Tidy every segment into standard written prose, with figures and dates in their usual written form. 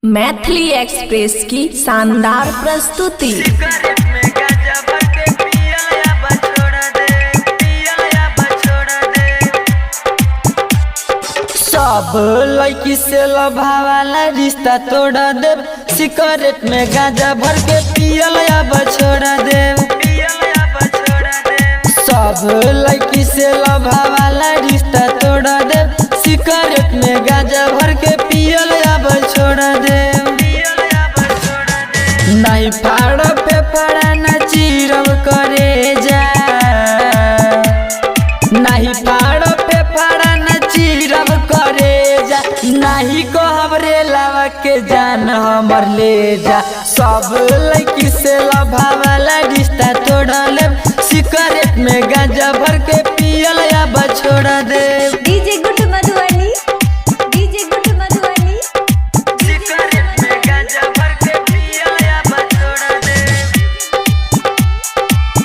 Maithili express की शानदार प्रस्तुति। सब लड़की से लभावाला रिश्ता तोड़ देव, सिगरेट में गांजा भर के पियल अब छोड़ देव। सब लड़की से लभावाला रिश्ता तोड़ देव, सिगरेट में गांजा भर के पियल अब छोड़ देव। नहीं फाड़ फेफड़ा न चीरब करे जा, नहीं फाड़ फेफड़ा न चीरब करे जा, नहीं कहब रे लावा के जान हमर ले जा। सब लड़की से लभावाला रिश्ता तोड़ लेब, सिगरेट में गांजा भर के पियल अब छोड़ देव। डीजे गुड मधुबनी, डीजे गुड मधुबनी, सिगरेट में गांजा भर के पियल अब छोड़ देव,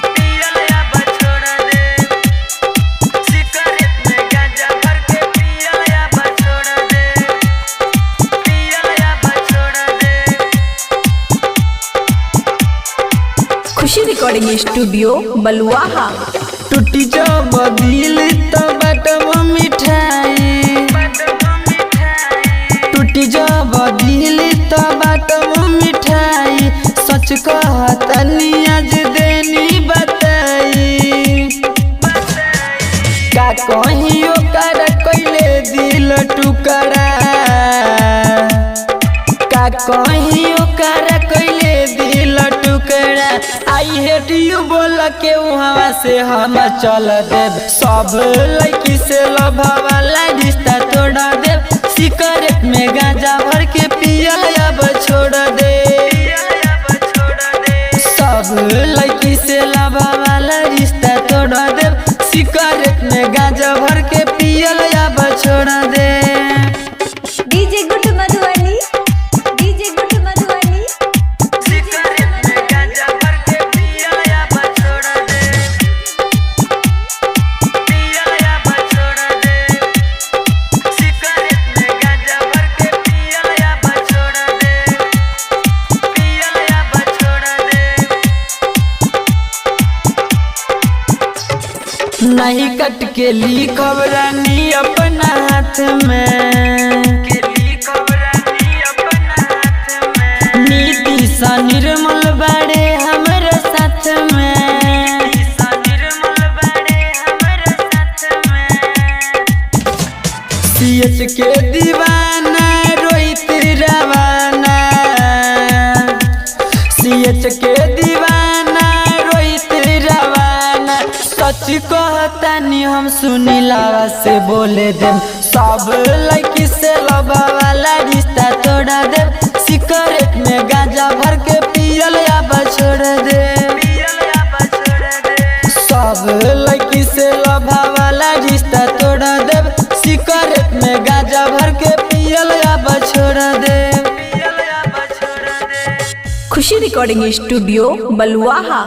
पियल अब छोड़ देव। सिगरेट में गांजा भर के पियल अब छोड़ देव, पियल अब छोड़ देव। खुशी रिकॉर्डिंग स्टूडियो बलुआहा। टूटी जब दिल तो बटम मिठाई, टूटी जब दिल तो बटम मिठाई, सच कहतनी आज देनी बताई। का कहीं ओकर कैले दिल टुकड़ा, का कहीं ओकर कैले दिल टुकड़ा। आई हेट यू बोल के वहाँ से हम चल देव। सब लड़की से लभावाला रिश्ता तोड़ देव, सिगरेट में गांजा भर के पियल अब छोड़ दे। सब लड़की से लभावाला रिश्ता तोड़ देव, सिगरेट में गांजा भर के पियल अब छोड़ दे। डीजे गुड मधुबनी, डीजे गुड मधुबनी, सिगरेट में गांजा भर के पियल अब छोड़ दे, पियल अब छोड़ दे। सिगरेट में गांजा भर के पियल अब छोड़ दे, पियल अब छोड़ दे। नहीं कट के लिखब रानी अपना हाथ में, नीति सा निर्मल बाड़े हमरे साथ में। सीएच के दीवाना रोहित रवाना, सीएच के दीवाना रोहित रवाना। सच कहतानी हम सुनीलावा से बोले देम। सब लड़की से लभावाला रिश्ता तोड़ देव, सिगरेट में गांजा भर के पियल अब छोड़ दे। सब लड़की से लभावाला रिश्ता तोड़ देव, सिगरेट में गांजा भर के पियल अब छोड़ दे। खुशी रिकॉर्डिंग स्टूडियो बलुआहा।